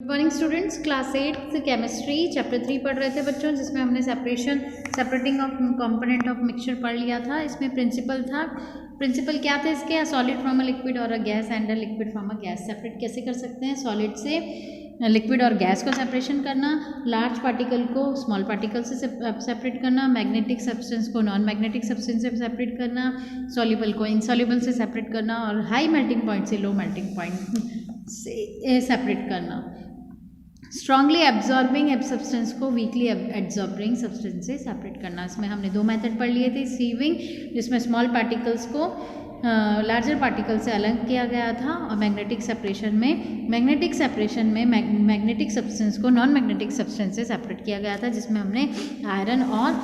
Good morning students, class 8 chemistry chapter 3 पढ़ रहे थे बच्चों, जिसमें हमने separating of component of mixture पढ़ लिया था। इसमें प्रिंसिपल था। प्रिंसिपल क्या थे इसके? सॉलिड फ्रॉम अ लिक्विड और a gas and a liquid from a gas. Separate कैसे कर सकते हैं? सॉलिड से लिक्विड और गैस को सेपरेशन करना, लार्ज पार्टिकल को स्मॉल पार्टिकल से सेपरेट करना, मैग्नेटिक सब्सटेंस को नॉन मैग्नेटिक सब्सटेंस से सेपरेट करना, सॉल्युबल को इनसॉल्युबल से सेपरेट करना और हाई मेल्टिंग पॉइंट से लो मेल्टिंग पॉइंट से सेपरेट करना। स्ट्रांगली एब्जॉर्बिंग सब्सटेंस को वीकली एब्जॉर्बिंग सब्सटेंस से सेपरेट करना। इसमें हमने दो मेथड पढ़ लिए थे। सीविंग, जिसमें स्मॉल पार्टिकल्स को लार्जर पार्टिकल से अलग किया गया था, और मैग्नेटिक सेपरेशन में मैग्नेटिक सब्सटेंस को नॉन मैग्नेटिक सब्सटेंस से सेपरेट किया गया था, जिसमें हमने आयरन और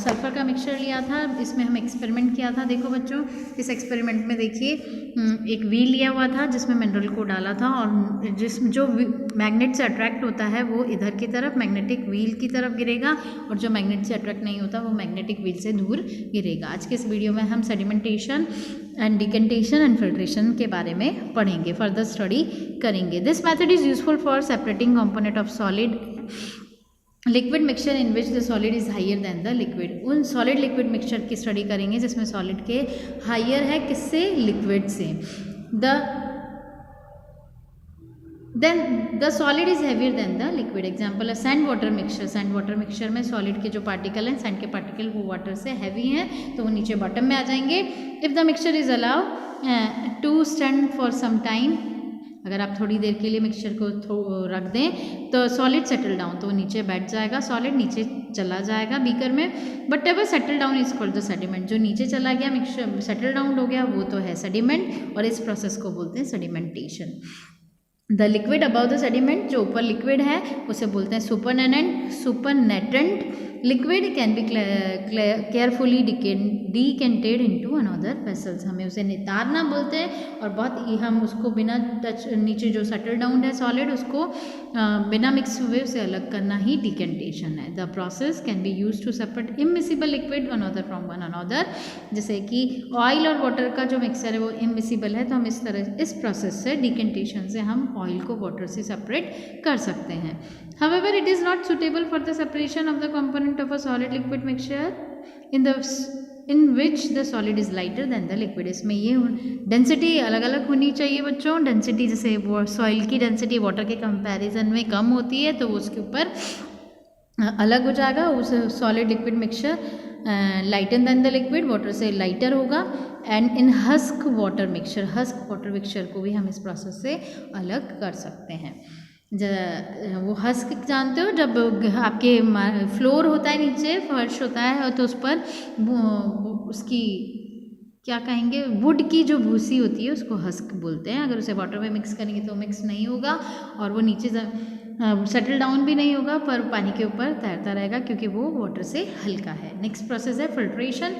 सल्फर का मिक्सचर लिया था। इसमें हम एक्सपेरिमेंट किया था। देखो बच्चों, इस एक्सपेरिमेंट में देखिए एक व्हील लिया हुआ था जिसमें मिनरल को डाला था, और जो मैग्नेट से अट्रैक्ट होता है वो इधर की तरफ मैग्नेटिक व्हील की तरफ गिरेगा, और जो मैग्नेट से अट्रैक्ट नहीं होता वो मैग्नेटिक व्हील से दूर गिरेगा। आज के इस वीडियो में हम sedimentation and decantation and filtration के बारे में पढ़ेंगे, फर्दर स्टडी करेंगे। This method is useful for separating component of solid liquid mixture in which the solid is higher than the liquid. उन सॉलिड लिक्विड मिक्सचर की study करेंगे जिसमें solid के हाइयर है किससे? लिक्विड से। Then the solid is heavier than the liquid. Example, a sand water mixture. Sand water mixture में solid के जो पार्टिकल हैं, सैंड के पार्टिकल वो वाटर से हैवी हैं, तो वो नीचे बॉटम में आ जाएंगे। If the mixture is allow to stand for some time, अगर आप थोड़ी देर के लिए मिक्सचर को रख दें तो सॉलिड सेटल डाउन, तो वो नीचे बैठ जाएगा, सॉलिड नीचे चला जाएगा बीकर में। But ever settle down is called the sediment. जो नीचे चला गया, मिक्सचर सेटल डाउन हो गया, वो तो है सेडिमेंट, और इस प्रोसेस को बोलते हैं sedimentation. The liquid about the sediment, जो ऊपर लिक्विड है उसे बोलते हैं supernatant liquid can be carefully decanted into another vessels. हमें उसे नितारना बोलते हैं, और बहुत हम उसको बिना टच, नीचे जो सेटल डाउन है सॉलिड, उसको बिना मिक्स हुए उसे अलग करना ही डिकेंटेशन है। The process can be use to separate immiscible liquid another from one another. जैसे कि ऑयल और वाटर का जो मिक्सचर है वो इमिसिबल है, तो हम इस प्रोसेस से डिकेंटेशन से हम ऑयल को वाटर से सेपरेट कर सकते हैं। However, it is not suitable for the separation of the component of a solid liquid mixture in which the solid is lighter than the liquid. इसमें ये डेंसिटी अलग अलग होनी चाहिए बच्चों। डेंसिटी जैसे वो सॉइल की डेंसिटी वाटर के कंपैरिजन में कम होती है, तो वो उसके ऊपर अलग हो जाएगा। उस solid liquid mixture lighter than the liquid, water से लाइटर होगा। And in husk water mixture को भी हम इस प्रोसेस से अलग कर सकते हैं। वो हस्क जानते हो, जब आपके फ्लोर होता है, नीचे फर्श होता है, तो उस पर उसकी क्या कहेंगे, वुड की जो भूसी होती है उसको हस्क बोलते हैं। अगर उसे वाटर में मिक्स करेंगे तो मिक्स नहीं होगा, और वो नीचे सेटल डाउन भी नहीं होगा, पर पानी के ऊपर तैरता रहेगा क्योंकि वो वाटर से हल्का है। नेक्स्ट प्रोसेस है filtration.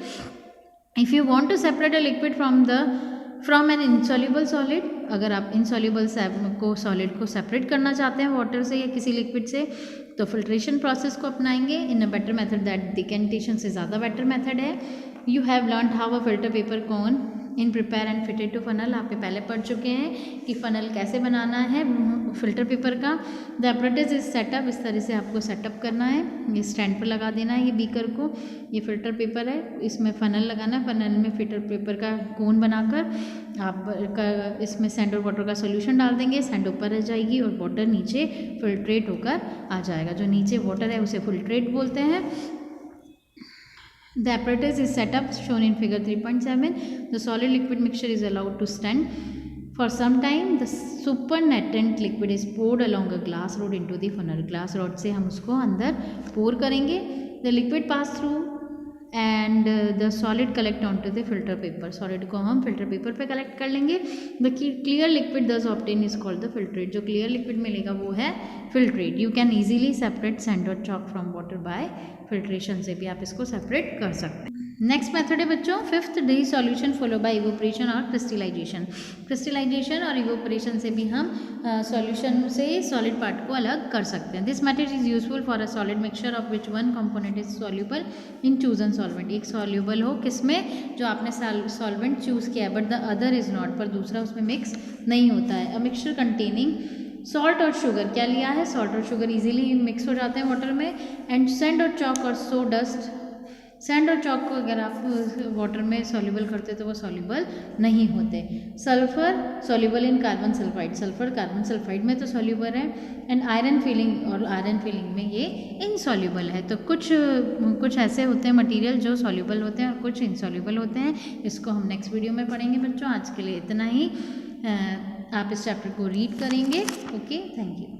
If you want to separate a liquid from an insoluble solid, अगर आप इनसॉल्युबल सॉलिड को सेपरेट करना चाहते हैं वाटर से या किसी लिक्विड से, तो फिल्ट्रेशन प्रोसेस को अपनाएंगे in a better method that decantation से ज़्यादा बेटर मेथड है। You have learn how a filter paper cone in prepare and fitted to funnel. आप पहले पढ़ चुके हैं कि फनल कैसे बनाना है फिल्टर पेपर का। द एपरेटस इज सेटअप, इस तरह से आपको सेटअप करना है। ये स्टैंड पर लगा देना है ये बीकर को। ये फिल्टर पेपर है, इसमें फनल लगाना है। फनल में फिल्टर पेपर का कोन बनाकर आप इसमें सैंड और वाटर का सोल्यूशन डाल देंगे। सैंड ऊपर रह जाएगी और वाटर नीचे फिल्ट्रेट होकर आ जाएगा। जो नीचे वाटर है उसे फिल्ट्रेट बोलते हैं। The apparatus is set up shown in figure 3.7. The solid liquid mixture is allowed to stand for some time. The supernatant liquid is poured along a glass rod into the funnel. Glass rod से हम उसको अंदर pour करेंगे। The liquid pass through and the solid collect onto the filter paper. Solid को हम filter paper पे collect कर लेंगे। The clear liquid thus obtained is called the filtrate. जो clear liquid मिलेगा वो है filtrate. You can easily separate sand or chalk from water by filtration से भी आप इसको separate कर सकते हैं। नेक्स्ट मेथड है बच्चों fifth, dissolution follow by evaporation और क्रिस्टलाइजेशन। क्रिस्टलाइजेशन और इवोपरेशन से भी हम सॉल्यूशन से सॉलिड पार्ट को अलग कर सकते हैं। This method is useful for a solid mixture of which one component is soluble in chosen solvent. एक सॉल्यूबल हो किसमें, जो आपने सॉल्वेंट चूज किया है, but the other is not, पर दूसरा उसमें मिक्स नहीं होता है। अ मिक्सचर कंटेनिंग सॉल्ट और शुगर क्या लिया है, सॉल्ट और शुगर इजीली मिक्स हो जाते हैं वाटर में। एंड सैंड और चॉक और सो डस्ट, सैंड और चॉक को अगर आप वाटर में सॉल्युबल करते तो वो सॉल्युबल नहीं होते। Sulphur soluble in carbon sulphide, sulphur carbon sulphide में तो सॉल्युबल है। एंड आयरन फिलिंग, और आयरन फिलिंग में ये इनसॉल्युबल है। तो कुछ ऐसे होते हैं मटेरियल जो सॉल्युबल होते हैं और कुछ इनसॉल्युबल होते हैं। इसको हम नेक्स्ट वीडियो में पढ़ेंगे बच्चों। आज के लिए इतना ही। आप इस चैप्टर को रीड करेंगे। Okay, thank you.